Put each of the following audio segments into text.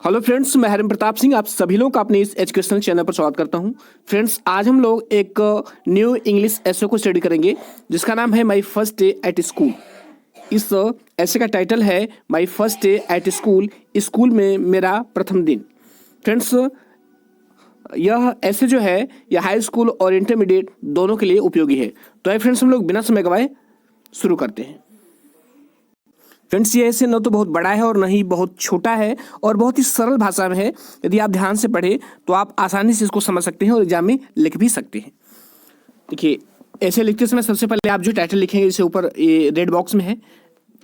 Hello friends, मैं हरिम प्रताप सिंह आप सभी लोगों का अपने इस एजुकेशनल चैनल पर स्वागत करता हूं। फ्रेंड्स, आज हम लोग एक न्यू इंग्लिश एसे को स्टडी करेंगे जिसका नाम है my first day at school. इस एसे का टाइटल है my first day at school, school में मेरा प्रथम दिन। फ्रेंड्स, यह ऐसे जो है यह हाई स्कूल और इंटरमीडिएट दोनों के लिए उपयोगी है। तो आइए फ्रेंड्स, हम लोग बिना समय गवाए शुरू करते हैं। फ्रेंड्स, ये ऐसे न तो बहुत बड़ा है और न ही बहुत छोटा है और बहुत ही सरल भाषा में है। यदि आप ध्यान से पढ़े तो आप आसानी से इसको समझ सकते हैं और एग्जाम में लिख भी सकते हैं। देखिए, ऐसे लिखते समय सबसे पहले आप जो टाइटल लिखेंगे, जैसे ऊपर ये रेड बॉक्स में है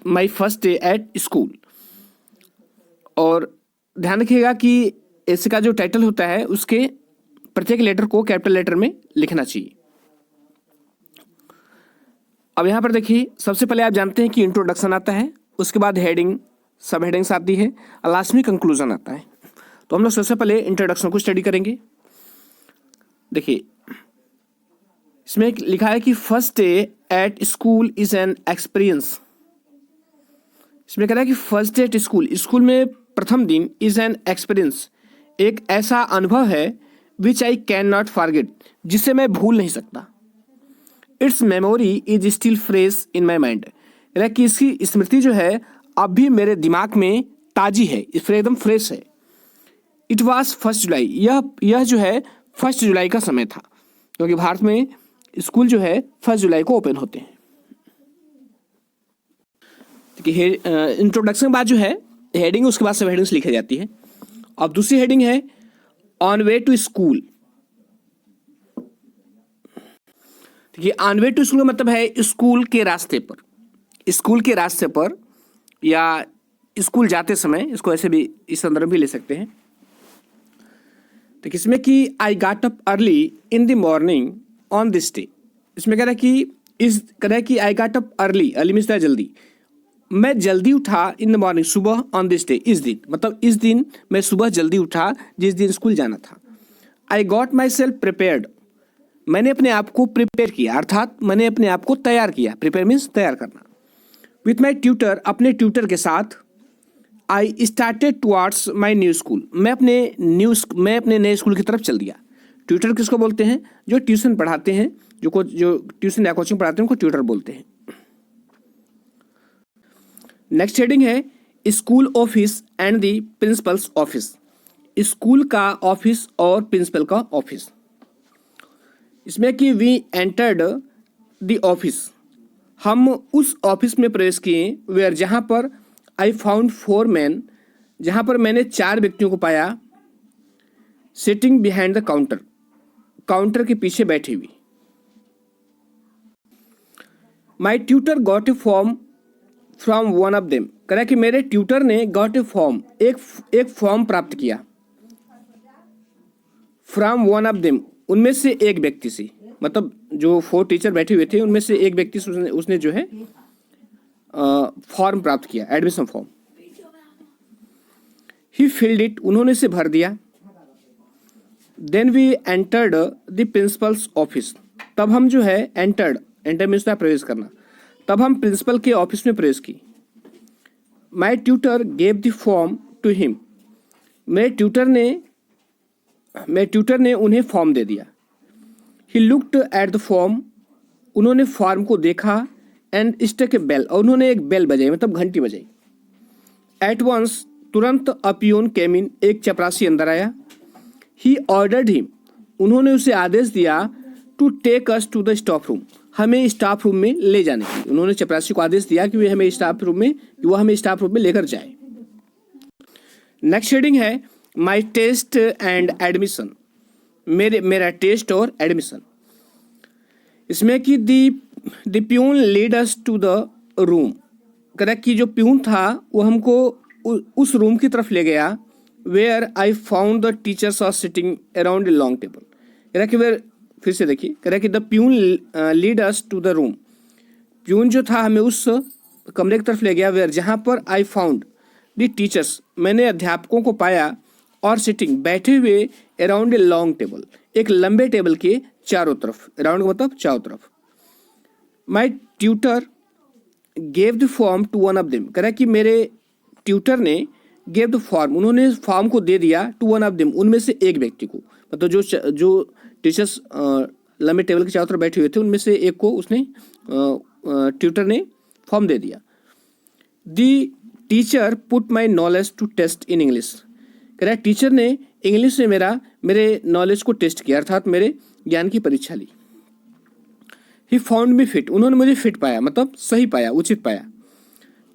my first day at school, और ध्यान रखिएगा कि ऐसे का जो टाइटल होता है उसके प्रत्येक लेटर को कैपिटल लेटर में लिखना चाहिए। अब यहाँ पर देखिए, सबसे पहले आप जानते हैं कि इंट्रोडक्शन आता है, उसके बाद हेडिंग, सब हेडिंग्स आती है और लास्ट में कंक्लूजन आता है। तो हम लोग सबसे पहले इंट्रोडक्शन को स्टडी करेंगे। देखिए, इसमें लिखा है कि first day at school is an experience. इसमें कह रहा है कि first day at school, school में प्रथम दिन, इज एन एक्सपीरियंस, एक ऐसा अनुभव है विच आई कैन नॉट फॉरगेट, जिसे मैं भूल नहीं सकता। It's memory is still fresh in my mind, यानी कि इसकी स्मृति जो है अब भी मेरे दिमाग में ताजी है, एकदम फ्रेश है। इट वॉज फर्स्ट जुलाई, यह जो है फर्स्ट जुलाई का समय था, क्योंकि भारत में स्कूल जो है फर्स्ट जुलाई को ओपन होते हैं। देखिए, इंट्रोडक्शन के बाद जो है हेडिंग, उसके बाद सब हेडिंग्स लिखी जाती है। अब दूसरी हेडिंग है ऑन वे टू स्कूल। देखिए, ऑन वे टू स्कूल का मतलब है स्कूल के रास्ते पर, स्कूल के रास्ते पर या स्कूल जाते समय, इसको ऐसे भी इस संदर्भ भी ले सकते हैं। तो इसमें कि I got up early in the morning on this day, इसमें कह रहा है कि I got up early, early means जल्दी, मैं जल्दी उठा इन द मॉर्निंग, सुबह, ऑन दिस डे, इस दिन, मतलब इस दिन मैं सुबह जल्दी उठा जिस दिन स्कूल जाना था। I got my self prepared, मैंने अपने आप को प्रिपेयर किया, अर्थात मैंने अपने आप को तैयार किया। प्रिपेयर मीन्स तैयार करना। विथ माई ट्यूटर, अपने ट्यूटर के साथ। I started towards my new school, मैं अपने नए स्कूल की तरफ चल दिया। ट्यूटर किसको बोलते हैं? जो ट्यूशन पढ़ाते हैं, जो ट्यूशन या कोचिंग पढ़ाते हैं उनको ट्यूटर बोलते हैं। नेक्स्ट हेडिंग है school office and the principal's office, school का ऑफिस और प्रिंसिपल का ऑफिस। इसमें कि वी एंटर्ड द ऑफिस, हम उस ऑफिस में प्रवेश किए, वेयर, जहाँ पर आई फाउंड 4 मैन, जहाँ पर मैंने 4 व्यक्तियों को पाया, sitting behind the counter, counter के पीछे बैठी हुई। My tutor got a form from one of them, कह रहा है कि मेरे ट्यूटर ने गॉट ए फॉर्म, एक फॉर्म प्राप्त किया, फ्रॉम वन ऑफ देम, उनमें से एक व्यक्ति से, मतलब जो 4 टीचर बैठे हुए थे उनमें से एक व्यक्ति से उसने जो है फॉर्म प्राप्त किया, admission form. He filled it, उन्होंने इसे भर दिया। Then we entered the principal's office, तब हम जो है एंटर मीन्स प्रवेश करना, तब हम प्रिंसिपल के ऑफिस में प्रवेश की। My tutor gave the form to him, मेरे ट्यूटर ने उन्हें फॉर्म दे दिया। He looked at the form, उन्होंने फॉर्म को देखा, एंड स्टक ए बेल, और उन्होंने एक बेल बजाई, मतलब घंटी बजाई। एट वंस, तुरंत अ पियून केम इन, एक चपरासी अंदर आया। ही ऑर्डर्ड हिम, उन्होंने उसे आदेश दिया, to take us to the staff room, हमें स्टाफ रूम में ले जाने के लिए। उन्होंने चपरासी को आदेश दिया कि वह हमें स्टाफ रूम में लेकर जाए। नेक्स्ट हेडिंग है माई टेस्ट एंड एडमिशन, मेरा टेस्ट और एडमिशन। इसमें कि the peon lead us to the room, correct, कि जो प्यून था वो हमको उस रूम की तरफ ले गया, where I found the teachers are sitting around a long table, correct, where, फिर से देखिए, correct, the peon lead us to the room, peon जो था हमें उस कमरे की तरफ ले गया, वेयर, जहाँ पर आई फाउंड द टीचर्स, मैंने अध्यापकों को पाया, और सिटिंग, बैठे हुए, अराउंड ए लॉन्ग टेबल, एक लंबे टेबल के चारों तरफ, अराउंड मतलब चारों तरफ। My tutor gave the form to one of them, कह रहा कि मेरे ट्यूटर ने गेव द फॉर्म, उन्होंने फॉर्म को दे दिया टू वन ऑफ देम, उनमें से एक व्यक्ति को, मतलब जो टीचर्स लंबे टेबल के चारों तरफ बैठे हुए थे उनमें से एक को उसने ट्यूटर ने फॉर्म दे दिया। The teacher put my knowledge to test in English, कह रहा है टीचर ने इंग्लिश में मेरे नॉलेज को टेस्ट किया, अर्थात मेरे ज्ञान की परीक्षा ली। ही फाउंड मी फिट, उन्होंने मुझे फिट पाया, मतलब सही पाया, उचित पाया।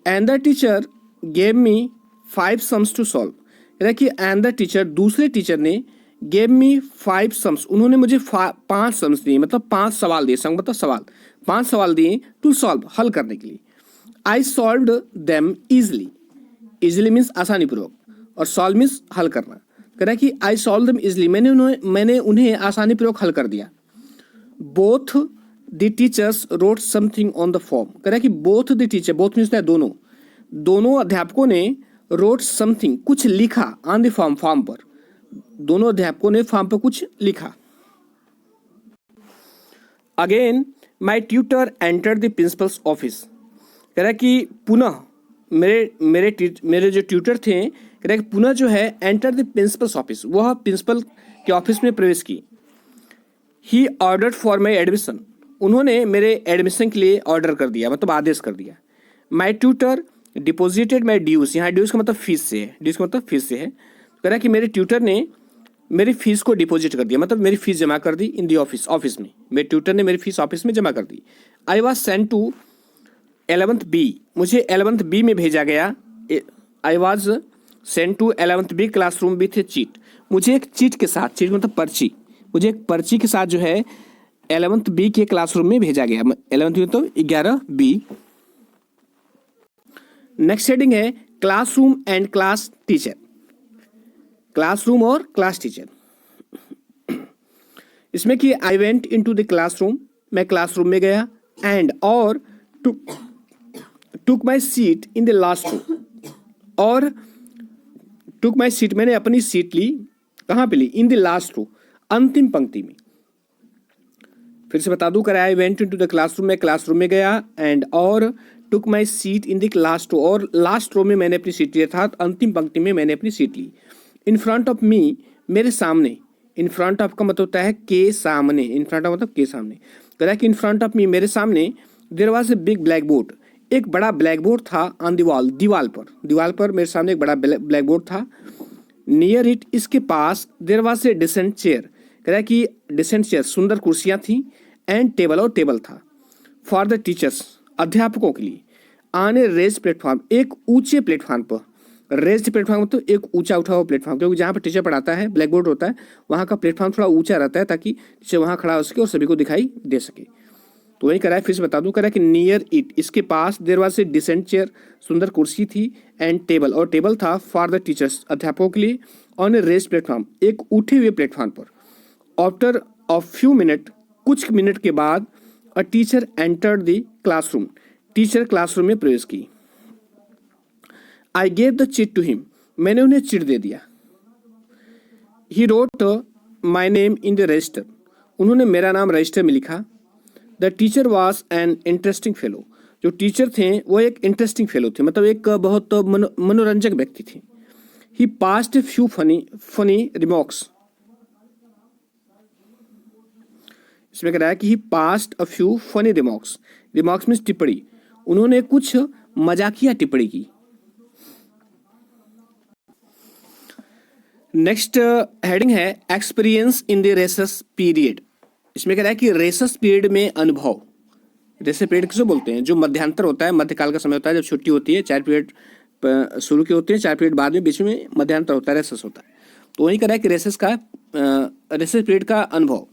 And the teacher gave me 5 sums to solve, कह रहा है कि एंड द टीचर, दूसरे टीचर ने गेव मी 5 सम्स, उन्होंने मुझे 5 सम्स दिए, मतलब 5 सवाल दिए, सम मतलब सवाल, 5 सवाल दिए टू सॉल्व, हल करने के लिए। I solved them easily, easily means आसानी पूर्वक, और सॉल्व मीन्स हल करना। कह रहा है कि आई सॉल्व देम ईजिली, मैंने उन्हें आसानी पूर्वक हल कर दिया। Both the teachers road something on the form, कह रहा है कि both the teacher, both means दोनों अध्यापकों ने रोट समथिंग, कुछ लिखा, ऑन द फॉर्म, फॉर्म पर, दोनों अध्यापकों ने फॉर्म पर कुछ लिखा। Again my tutor enter the principal's office, कह रहा है कि पुनः मेरे जो ट्यूटर थे, कह रहा है कि पुनः जो है एंटर द प्रिंसिपल्स ऑफिस, वह प्रिंसिपल के ऑफिस में प्रवेश की। He ordered for my admission, उन्होंने मेरे एडमिशन के लिए ऑर्डर कर दिया, मतलब आदेश कर दिया। माई ट्यूटर डिपोजिटेड माई ड्यूज, यहाँ ड्यूज का मतलब फीस से है, ड्यूज का मतलब फीस से है। कह रहा है कि मेरे ट्यूटर ने मेरी फीस को डिपॉजिट कर दिया, मतलब मेरी फीस जमा कर दी इन दी ऑफिस में, मेरे ट्यूटर ने मेरी फीस ऑफिस में जमा कर दी। I was sent to 11th B, मुझे 11th B में भेजा गया। I was sent to 11th B classroom with a chit, मुझे एक चीट के साथ, चीट मतलब पर्ची, मुझे एक पर्ची के साथ जो है 11th B के क्लासरूम में भेजा गया। 11th B तो 11B। नेक्स्ट हेडिंग है classroom and class teacher, classroom और क्लास टीचर। इसमें कि I went into the classroom, मैं क्लासरूम में गया, एंड और took my seat in the last row, और टुक माई सीट, मैंने अपनी सीट ली, कहाँ पे ली, इन द लास्ट रो, अंतिम पंक्ति में। फिर से बता दूं, कर I went into the classroom, मैं क्लासरूम में गया, एंड और took my seat in the last row, और लास्ट रो में मैंने अपनी सीट ली, अर्थात अंतिम पंक्ति में मैंने अपनी सीट ली। इन फ्रंट ऑफ मी, मेरे सामने, इन फ्रंट ऑफ का मतलब होता है के सामने, इन फ्रंट ऑफ मतलब के सामने। कह रहा है कि इन फ्रंट ऑफ मी, मेरे सामने, there was a big black board, एक बड़ा ब्लैक बोर्ड था, ऑन द वॉल, दीवार पर मेरे सामने एक बड़ा ब्लैक बोर्ड था। नियर इट, इसके पास, there was a decent chair, कह रहा है कि डिसेंट चेयर, सुंदर कुर्सियां थी, एंड टेबल, और टेबल था, फॉर द टीचर्स, अध्यापकों के लिए, ऑन ए रेज प्लेटफॉर्म, एक ऊंचे प्लेटफॉर्म पर। रेज्ड प्लेटफॉर्म तो एक ऊंचा उठा हुआ प्लेटफॉर्म, क्योंकि जहाँ पर टीचर पढ़ाता है, ब्लैक बोर्ड होता है, वहाँ का प्लेटफॉर्म थोड़ा ऊंचा रहता है, ताकि टीचर वहाँ खड़ा हो सके और सभी को दिखाई दे सके। तो वही करा है, फिर से बता दूं, करा कि नियर इट, इसके पास, there was a decent chair, सुंदर कुर्सी थी, एंड टेबल, और टेबल था, फॉर द टीचर्स, अध्यापकों के लिए, ऑन ए रेज्ड प्लेटफॉर्म, एक उठे हुए प्लेटफॉर्म पर। आफ्टर अ फ्यू मिनट, कुछ मिनट के बाद, a teacher entered the classroom, teacher classroom में प्रवेश की। I gave the chit to him, मैंने उन्हें चिट दे दिया। He wrote my name in the register, उन्होंने मेरा नाम रजिस्टर में लिखा। The teacher was an interesting fellow, जो टीचर थे वो एक इंटरेस्टिंग फेलो थे, मतलब एक बहुत मनोरंजक व्यक्ति थे। He passed a few funny remarks, इसमें कह रहा है कि he passed a few funny remarks, remarks means टिप्पणी, उन्होंने कुछ मजाकिया टिप्पणी की। नेक्स्ट हेडिंग है experience in the recess period, इसमें कह रहा है कि रेसेस पीरियड में अनुभव। रेसेस पीरियड किसे बोलते हैं, जो मध्यांतर होता है, मध्यकाल का समय होता है, जब छुट्टी होती है, 4 पीरियड शुरू के होते हैं, 4 पीरियड बाद में, बीच में मध्यांतर होता है, रेसेस होता है। तो वही कह रहा है कि रेसेस पीरियड का अनुभव।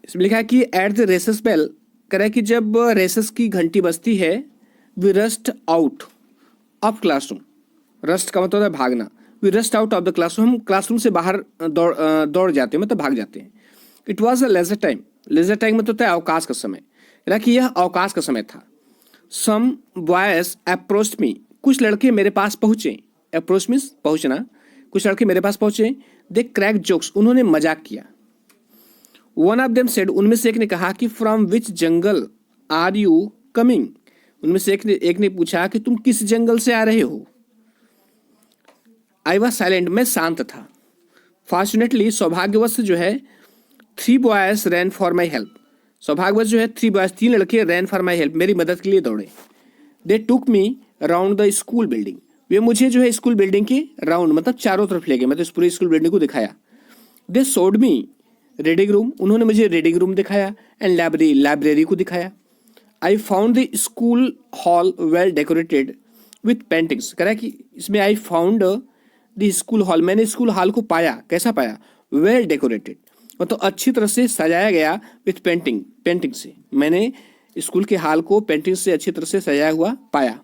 इसमें लिखा है कि एट द रेसेस बेल, कह रहा है कि जब रेसेस की घंटी बजती है, we rush out of classroom, rush का मतलब है भागना, we rush out of the classroom, हम क्लासरूम से बाहर दौड़ जाते हैं, मतलब भाग जाते हैं। It was a leisure time, leisure time मतलब होता है अवकाश का समय, कह रहा है कि यह अवकाश का समय था। सम बॉयज अप्रोच्ड मी, कुछ लड़के मेरे पास पहुंचे, अप्रोच मीन्स पहुंचना, कुछ लड़के मेरे पास पहुंचे। दे क्रैक जोक्स, उन्होंने मजाक किया। वन ऑफ देम सेड, उनमें से एक ने कहा कि from which jungle are you coming, उनमें से एक ने पूछा कि तुम किस जंगल से आ रहे हो। आई वॉज साइलेंट, मैं शांत था। फॉर्चुनेटली, सौभाग्यवश जो है 3 boys ran for my help. सौभाग्यवश जो है 3 बॉयज, 3 लड़के रैन फॉर माई हेल्प, मेरी मदद के लिए दौड़े। They took me around the school building. वे मुझे जो है स्कूल बिल्डिंग के राउंड मतलब चारों तरफ ले गए, मतलब इस पूरी स्कूल बिल्डिंग को दिखाया। They showed me reading room, उन्होंने मुझे रीडिंग रूम दिखाया। एंड लाइब्रेरी को दिखाया। आई found the school hall well decorated with paintings. कह रहा है कि इसमें आई फाउंड द स्कूल हॉल, मैंने स्कूल हॉल को पाया। कैसा पाया? वेल डेकोरेटेड, मतलब अच्छी तरह से सजाया गया। विथ पेंटिंग से मैंने स्कूल के हॉल को पेंटिंग से अच्छी तरह से सजाया हुआ पाया।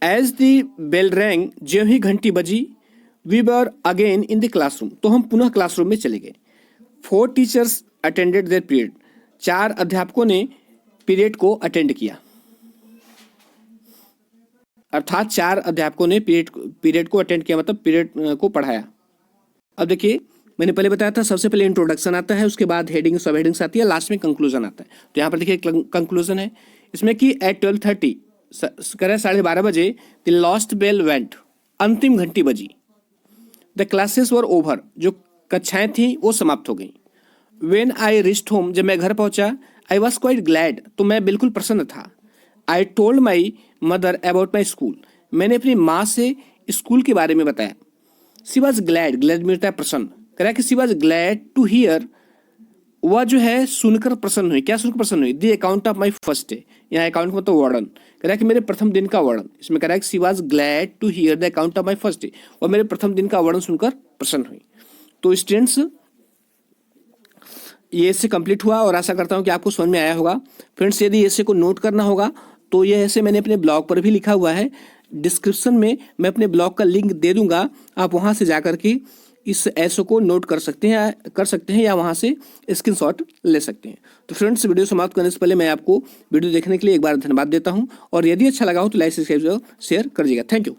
एज द बेल रैंग, ज्यों ही घंटी बजी, we were again in the classroom, तो हम पुनः क्लासरूम में चले गए। 4 टीचर्स अटेंडेड देयर पीरियड, 4 अध्यापकों ने पीरियड को अटेंड किया, अर्थात 4 अध्यापकों ने पीरियड को अटेंड किया, मतलब पीरियड को पढ़ाया। अब देखिए, मैंने पहले बताया था सबसे पहले इंट्रोडक्शन आता है, उसके बाद हेडिंग सब हेडिंग्स आती है, लास्ट में कंक्लूजन आता है। तो यहाँ पर देखिए कंक्लूजन है इसमें कि एट 12:30 करें 12:30 बजे द लास्ट बेल वेंट, अंतिम घंटी बजी। द क्लासेस वर ओवर, जो कक्षाएं थी वो समाप्त हो गई। वेन आई रिच्ड होम, जब मैं घर पहुंचा, आई वॉज क्वाइट ग्लैड, तो मैं बिल्कुल प्रसन्न था। I told my mother about my school, मैंने अपनी माँ से स्कूल के बारे में बताया। शी वॉज ग्लैड, ग्लैड मिलता है प्रसन्न, कह रहा है कि she was glad to hear, वह जो है सुनकर प्रसन्न हुई। क्या सुनकर प्रसन्न हुई? The account of my first day, यहाँ अकाउंट मतलब वर्णन, कह रहा है कि मेरे प्रथम दिन का वर्णन। इसमें कह रहा है कि she was glad to hear the account of my first day, और मेरे प्रथम दिन का वर्णन सुनकर प्रसन्न हुई। तो स्टूडेंट्स, ये ऐसे कंप्लीट हुआ और आशा करता हूँ कि आपको समझ में आया होगा। फ्रेंड्स, यदि ऐसे को नोट करना होगा तो ये ऐसे मैंने अपने ब्लॉग पर भी लिखा हुआ है, डिस्क्रिप्शन में मैं अपने ब्लॉग का लिंक दे दूंगा, आप वहाँ से जाकर के इस ऐसे को नोट कर सकते हैं या वहाँ से स्क्रीनशॉट ले सकते हैं। तो फ्रेंड्स, वीडियो समाप्त करने से पहले मैं आपको वीडियो देखने के लिए एक बार धन्यवाद देता हूँ, और यदि अच्छा लगा हो तो लाइक सब्सक्राइब शेयर कर दीजिएगा। Thank you.